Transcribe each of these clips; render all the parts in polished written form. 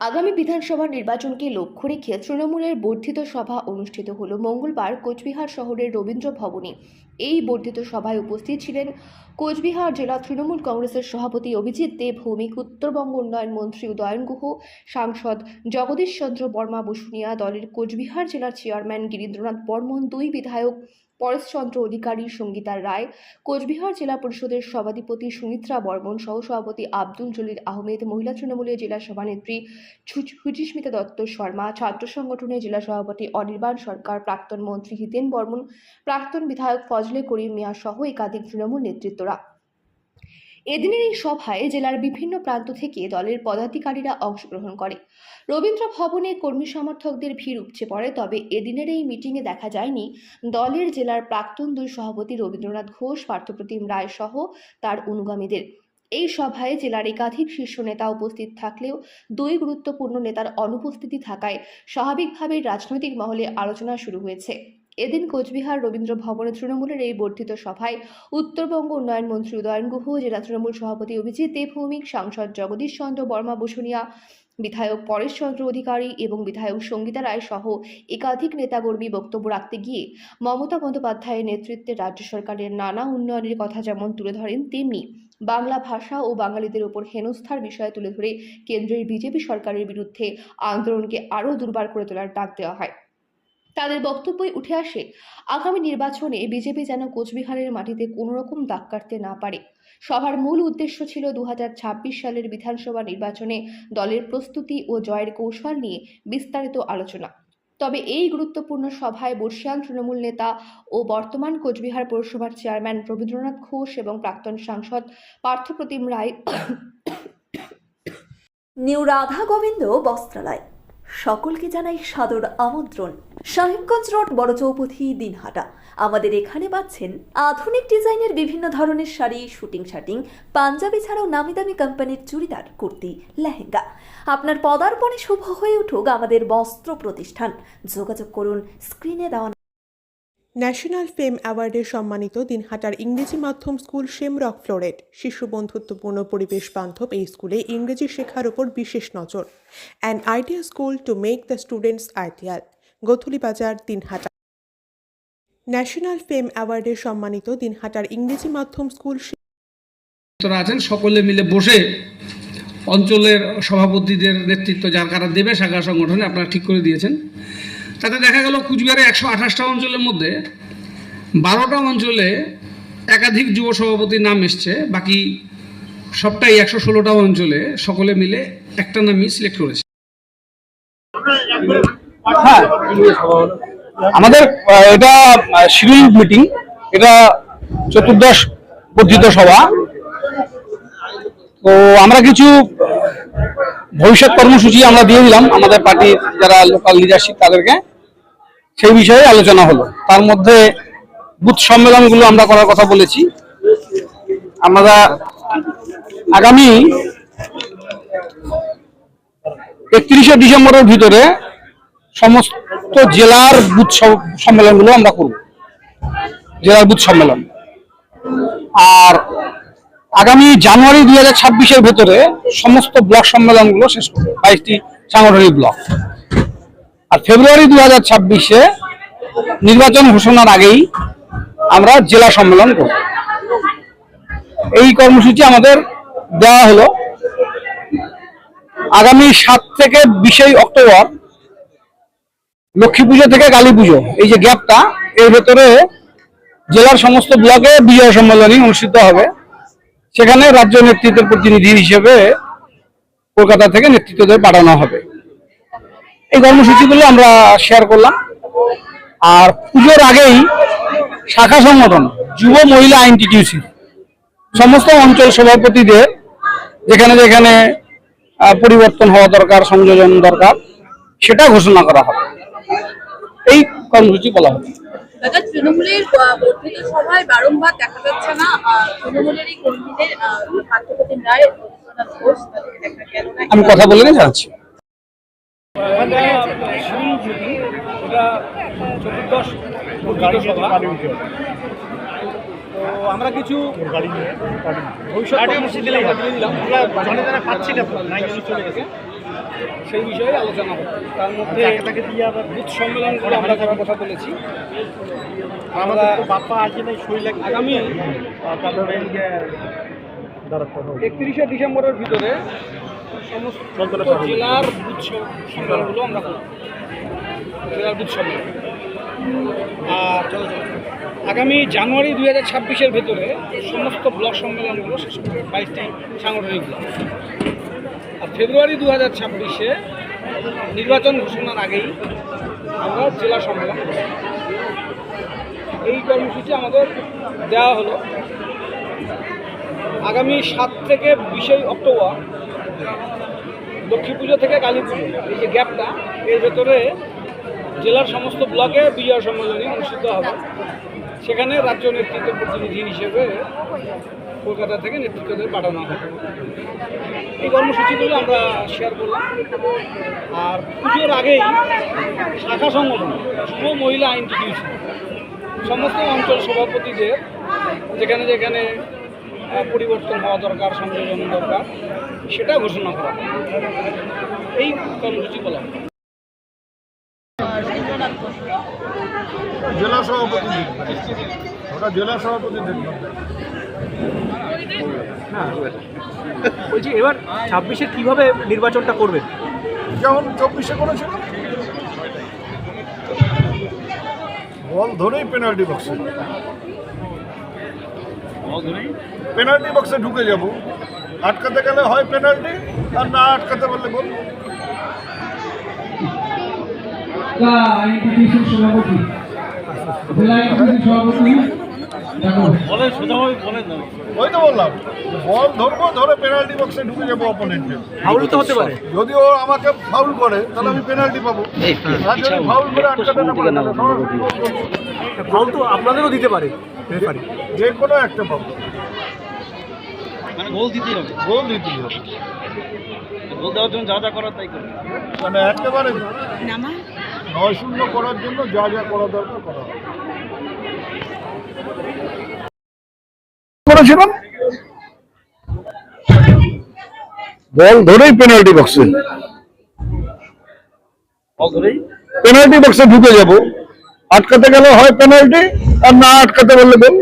আগামী বিধানসভা নির্বাচনকে লক্ষ্য রেখে তৃণমূলের বর্ধিত সভা অনুষ্ঠিত হল মঙ্গলবার কোচবিহার শহরের রবীন্দ্র ভবনে। এই বর্ধিত সভায় উপস্থিত ছিলেন কোচবিহার জেলা তৃণমূল কংগ্রেসের সভাপতি অভিজিৎ দেব ভৌমিক, উত্তরবঙ্গ উন্নয়ন মন্ত্রী উদয়ন গুহ, সাংসদ জগদীশ চন্দ্র বর্মা বসুনিয়া, দলের কোচবিহার জেলার চেয়ারম্যান গিরীন্দ্রনাথ বর্মন, দুই বিধায়ক পরেশচন্দ্র অধিকারী, সঙ্গীতা রায়, কোচবিহার জেলা পরিষদের সভাধিপতি সুমিত্রা বর্মন, সহসভাপতি আব্দুল জলিল আহমেদ, মহিলা তৃণমূলের জেলা সভানেত্রী সুচিস্মিতা দত্ত শর্মা, ছাত্র সংগঠনের জেলা সভাপতি অনির্বাণ সরকার, প্রাক্তন মন্ত্রী হিতেন বর্মন, প্রাক্তন বিধায়ক ফজলে করিম মিয়া সহ একাধিক তৃণমূল নেতৃত্বরা। এদিনের এই সভায় জেলার বিভিন্ন প্রান্ত থেকে দলের পদাধিকারীরা অংশগ্রহণ করে। রবীন্দ্র ভবনে কর্মী সমর্থকদের ভিড় উপচে পড়ে। তবে এদিনের এই মিটিংয়ে দেখা যায়নি দলের জেলার প্রাক্তন দুই সভাপতি রবীন্দ্রনাথ ঘোষ, পার্থপ্রতিম রায় সহ তার অনুগামীদের। এই সভায় জেলার একাধিক শীর্ষ নেতা উপস্থিত থাকলেও দুই গুরুত্বপূর্ণ নেতার অনুপস্থিতি থাকায় স্বাভাবিকভাবেই রাজনৈতিক মহলে আলোচনা শুরু হয়েছে। এদিন কোচবিহার রবীন্দ্র ভবনে তৃণমূলের এই বর্ধিত সভায় উত্তরবঙ্গ উন্নয়ন মন্ত্রী উদয়ন গুহ, জেলা তৃণমূল সভাপতি অভিজিৎ দেব ভৌমিক, সাংসদ জগদীশ চন্দ্র বর্মা বসুনিয়া, বিধায়ক পরেশচন্দ্র অধিকারী এবং বিধায়ক সঙ্গীতা রায় সহ একাধিক নেতাকর্মী বক্তব্য রাখতে গিয়ে মমতা বন্দ্যোপাধ্যায়ের নেতৃত্বে রাজ্য সরকারের নানা উন্নয়নের কথা যেমন তুলে ধরেন, তেমনি বাংলা ভাষা ও বাঙালিদের উপর হেনস্থার বিষয় তুলে ধরে কেন্দ্রের বিজেপি সরকারের বিরুদ্ধে আন্দোলনকে আরও দুর্বার করে তোলার ডাক দেওয়া হয়। তাদের বক্তব্যই উঠে আসে আগামী নির্বাচনে বিজেপি যেন কোচবিহারের মাটিতে কোনো রকম দাগ কাটতে না পারে। সভার মূল উদ্দেশ্য ছিল 2026 সালের বিধানসভা নির্বাচনে দলের প্রস্তুতি ও জয়ের কৌশল নিয়ে বিস্তারিত আলোচনা। তবে এই গুরুত্বপূর্ণ সভায় বর্ষিয়ান তৃণমূল নেতা ও বর্তমান কোচবিহার পৌরসভার চেয়ারম্যান রবীন্দ্রনাথ ঘোষ এবং প্রাক্তন সাংসদ পার্থপ্রতিম রায়, নিউ রাধা গোবিন্দ বস্ত্রালয় সকলকে জানাই সাদর আমন্ত্রণ। সাহেবগঞ্জ রোড, বড় চৌপথি, দিনহাটা। আমাদের এখানে পাচ্ছেন আধুনিক ডিজাইনের বিভিন্ন ধরনের শাড়ি, শুটিং শার্টিং, পাঞ্জাবি ছাড়াও নামি দামি কোম্পানির চুড়িদার, কুর্তি, লেহেঙ্গা। আপনার পদার্পণে শুভ হয়ে উঠুক আমাদের বস্ত্র প্রতিষ্ঠান। যোগাযোগ করুন স্ক্রিনে দেওয়া। ন্যাশনাল ফেম অ্যাওয়ার্ডে সম্মানিত দিনহাটার ইংরেজি মাধ্যম স্কুল শেমরক ফ্লোরেট। শিশু বন্ধুত্বপূর্ণ পরিবেশ বান্ধব এই স্কুলে ইংরেজি শেখার উপর বিশেষ নজর। An idea school to make the students ideal. Godhuli বাজার, দিনহাটা। ন্যাশনাল ফেম অ্যাওয়ার্ডে সম্মানিত দিনহাটার ইংরেজি মাধ্যম স্কুল আছেন, সকলে মিলে বসে অঞ্চলের সভাপতিদের নেতৃত্ব যার কারা দেবে শাখা সংগঠনে আপনারা ঠিক করে দিয়েছেন। তাতে দেখা গেল কুচবিহারে 128টা অঞ্চলের মধ্যে 12টা অঞ্চলে একাধিক যুব সভাপতির নাম এসছে, বাকি সবটাই 116টা অঞ্চলে সকলে মিলে একটা নামই সিলেক্ট করেছে। হ্যাঁ, আমাদের এটা শিডিউল মিটিং, এটা 14th বর্ধিত সভা। তো আমরা কিছু ভবিষ্যৎ কর্মসূচি আমরা দিয়ে দিলাম আমাদের পার্টির যারা লোকাল লিডারশিপ তাদেরকে, সেই বিষয়ে আলোচনা হলো। তার মধ্যে বুথ সম্মেলনগুলো আমরা করার কথা বলেছি। আমরা আগামী 31শে ডিসেম্বরের ভিতরে সমস্ত জেলার বুথ সম্মেলনগুলো আমরা করব, জেলার বুথ সম্মেলন। আর আগামী জানুয়ারি 2026-এর ভেতরে সমস্ত ব্লক সম্মেলনগুলো শেষ করব, 22টি সাংগঠনিক ব্লক। আর ফেব্রুয়ারি 2026-এ নির্বাচন ঘোষণার আগেই আমরা জেলা সম্মেলন করব। এই কর্মসূচি আমাদের দেওয়া হলো। আগামী 7 থেকে 20 অক্টোবর লক্ষ্মী পুজো থেকে কালী পুজো, এই যে গ্যাপটা, এর ভেতরে জেলার সমস্ত ব্লকে বিজয় সম্মেলনী অনুষ্ঠিত হবে। সেখানে রাজ্য নেতৃত্বের প্রতিনিধি হিসেবে কলকাতা থেকে নেতৃত্বদের পাঠানো হবে। এই কর্মসূচিগুলো আমরা শেয়ার করলাম। আর পুজোর আগেই শাখা সংগঠন, যুব মহিলা আইনটিটিউসি সমস্ত অঞ্চল সভাপতিদের যেখানে যেখানে পরিবর্তন হওয়া দরকার, সংযোজন দরকার, সেটা ঘোষণা করা হবে। এই কর্মসূচি বলা হবে। তৃণমূলের বর্ধিত সভায় বারংবার দেখা যাচ্ছে না তৃণমূলের এই কর্মীদের পার্থপ্রতিম রায়, রবীন্দ্রনাথ ঘোষ, আমি কথা বলে নিয়ে যাচ্ছি। তো আমরা কিছু ভবিষ্যৎ কর্মসূচি দিলাম, পাচ্ছি না, চলে গেছে। সেই বিষয়ে আলোচনা হবে। তার মধ্যে বুথ সম্মেলনগুলো আমরা করার কথা বলেছি। আমরা আগামী 31শে ডিসেম্বরের ভিতরে সমস্ত জেলার বুথ সম্মেলনগুলো আমরা করব, জেলার বুথ সম্মেলন। আর আগামী জানুয়ারি 2026-এর ভেতরে সমস্ত ব্লক সম্মেলনগুলো শেষ হবে, 22টি সাংগঠনিক ব্লক। আর ফেব্রুয়ারি 2026-এ নির্বাচন ঘোষণার আগেই আমরা জেলা সম্মেলন করব। এই কর্মসূচি আমাদের দেওয়া হলো। আগামী 7 থেকে 20 অক্টোবর লক্ষ্মী পুজো থেকে কালী পুজো, এই যে গ্যাপটা, এর ভেতরে জেলার সমস্ত ব্লকে বিজয় সম্মেলনী অনুষ্ঠিত হবে। সেখানে রাজ্য নেতৃত্ব প্রতিনিধি হিসেবে কলকাতা থেকে নেতৃত্বদের পাঠানো হবে। এই কর্মসূচিগুলো আমরা শেয়ার করলাম। আর পুজোর আগেই শাখা সংগঠন, যুব মহিলা ইনস্টিটিউশন, সমস্ত অঞ্চল সভাপতিদের যেখানে যেখানে পরিবর্তন হওয়া দরকার, সংযোজন দরকার, সেটা ঘোষণা করা হবে। এই কর্মসূচি বলা হবে। জেলা সভাপতি দেখবেন, ওটা জেলা সভাপতি দেখবেন। বলছি এবার 26-এ কিভাবে নির্বাচনটা করবেন? যেমন 24-এ করেছিল, বল ধরেই পেনাল্টি বক্সে ঢুকে যাব। আটকাতে গেলে হয় পেনাল্টি, আর না আটকাতে পারলে গোল। ওই তো বললাম, বল ধরবো, ধরে পেনাল্টি বক্সে ঢুকে যাবো অপোনেন্টের। ফাউল তো হতে পারে। যদি ও আমাকে ফাউল করে তাহলে আমি পেনাল্টি পাবো, আর যদি ফাউল করে আটকাতে না পারে তাহলে সরাসরি গোল করবো। ফাউল তো আপনাদেরও দিতে পারে রেফারি, যে কোনো একটা পাবো, মানে গোল দিতেই হবে। গোল দিতেই হবে। গোল দেওয়ার জন্য যা যা করার তাই করবে। মানে একেবারে 9-0 করার জন্য যা যা করা দরকার করা হবে। করেছিলাম বল ধরেই পেনাল্টি বক্সে ঢুকে যাব। আটকাতে গেলে হয় পেনাল্টি, আর না আটকাতে পারলে গোল।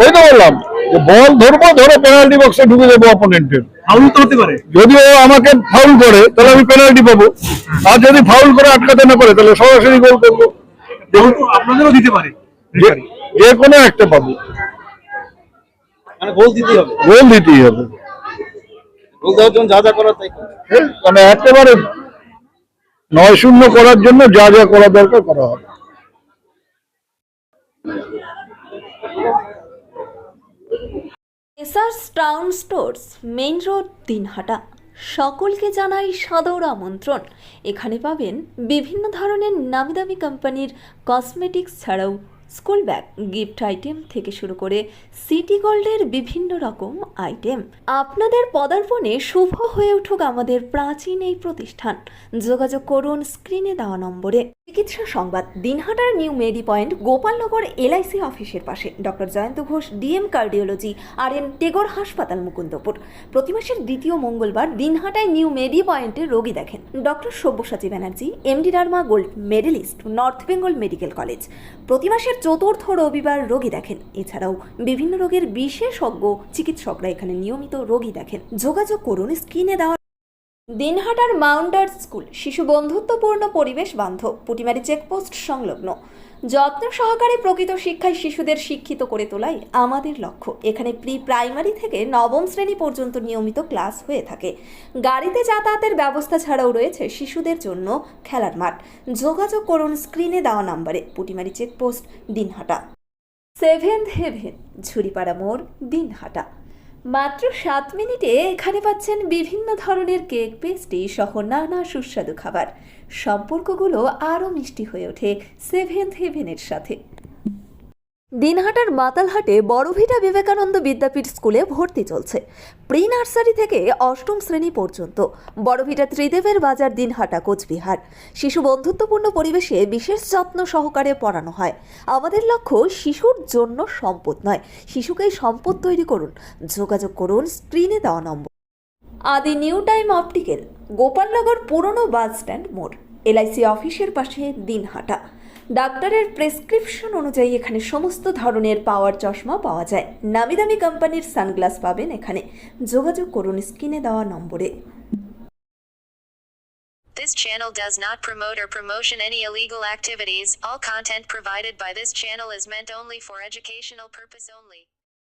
ওই তো বললাম, বল ধরবো, ধরে পেনাল্টি বক্সে ঢুকে যাবো অপোনেন্টের। ফাউল তো হতে পারে। যদি ও আমাকে ফাউল করে তাহলে আমি পেনাল্টি পাবো, আর যদি ফাউল করে আটকাতে না পারে তাহলে সরাসরি গোল করবো। ফাউল তো আপনাদেরও দিতে পারে রেফারি, যে কোনো একটা পাবো, মানে গোল দিতেই হবে। গোল দিতেই হবে। গোল দেওয়ার জন্য যা যা করার তাই করবে। মানে একেবারে 9-0 করার জন্য যা যা করা দরকার করা হবে। SRS town stores, main road, Dinhata. সকলকে জানাই সাদর আমন্ত্রণ। এখানে পাবেন বিভিন্ন ধরনের নামি দামি কোম্পানির কসমেটিক্স ছাড়াও স্কুল ব্যাগ, গিফট আইটেম থেকে শুরু করে সিটি গোল্ডের বিভিন্ন রকম আইটেম। আপনাদের পদার্পণে শুভ হয়ে উঠুক আমাদের প্রাচীন এই প্রতিষ্ঠান। যোগাযোগ করুন স্ক্রিনে দেওয়া নম্বরে। চিকিৎসা সংবাদ, দিনহাটার নিউ মেডি পয়েন্ট, গোপালনগর LIC অফিসের পাশে। Doctor Jayanta Ghosh, DM cardiology, RN Tagore হাসপাতাল, মুকুন্দপুর। প্রতি মাসের দ্বিতীয় মঙ্গলবার দিনহাটায় নিউ মেডি পয়েন্টে রোগী দেখেন doctor Sabyasachi Banerjee, MD derma gold medallist, north Bengal medical college. প্রতি মাসের চতুর্থ রবিবার রোগী দেখেন। এছাড়াও বিভিন্ন রোগের বিশেষজ্ঞ চিকিৎসকরা এখানে নিয়মিত রোগী দেখেন। যোগাযোগ করুন স্ক্রিনে দেওয়া। দিনহাটার মাউন্টার্স স্কুল, শিশু বন্ধুত্বপূর্ণ, পরিবেশ বান্ধব, পুটিমারি চেকপোস্ট সংলগ্ন। যত্ন সহকারে প্রকৃত শিক্ষায় শিশুদের শিক্ষিত করে তোলাই আমাদের লক্ষ্য। এখানে প্রাইমারি থেকে নবম শ্রেণী পর্যন্ত নিয়মিত ক্লাস হয়ে থাকে। গাড়িতে যাতায়াতের ব্যবস্থা ছাড়াও রয়েছে শিশুদের জন্য খেলার মাঠ। যোগাযোগ করুন স্ক্রিনে দেওয়া নম্বরে। Putimari checkpost, Dinhata. Seventh heaven, Jhuripara মোড়, দিনহাটা। মাত্র 7 মিনিটে এখানে পাচ্ছেন বিভিন্ন ধরনের কেক, পেস্ট্রি সহ নানা সুস্বাদু খাবার। সম্পর্কগুলো আরও মিষ্টি হয়ে ওঠে সেভেন্থ হেভেনের সাথে। দিনহাটার মাতালহাটে বড়ভিটা বিবেকানন্দ বিদ্যাপীঠ স্কুলে ভর্তি চলছে। প্রি নার্সারি থেকে অষ্টম শ্রেণী পর্যন্ত। বড়ভিটা ত্রিদেবের বাজার, দিনহাটা, কোচবিহার। শিশু বন্ধুত্বপূর্ণ পরিবেশে বিশেষ যত্ন সহকারে পড়ানো হয়। আমাদের লক্ষ্য শিশুর জন্য সম্পদ নয়, শিশুকেই সম্পদ তৈরি করুন। যোগাযোগ করুন স্ক্রিনে দেওয়া নম্বর। আদি নিউ টাইম অপটিক্যাল, গোপালনগর পুরনো বাস স্ট্যান্ড মোড়, এলআইসি অফিসের পাশে, দিনহাটা। ডাক্তারের প্রেসক্রিপশন অনুযায়ী এখানে সমস্ত ধরনের পাওয়ার চশমা পাওয়া যায়। নামি দামি কোম্পানির সানগ্লাস পাবেন এখানে। যোগাযোগ করুন স্ক্রিনে দেওয়া নম্বরে। This channel does not promote or promotion any illegal activities. All content provided by this channel is meant only for educational purpose only.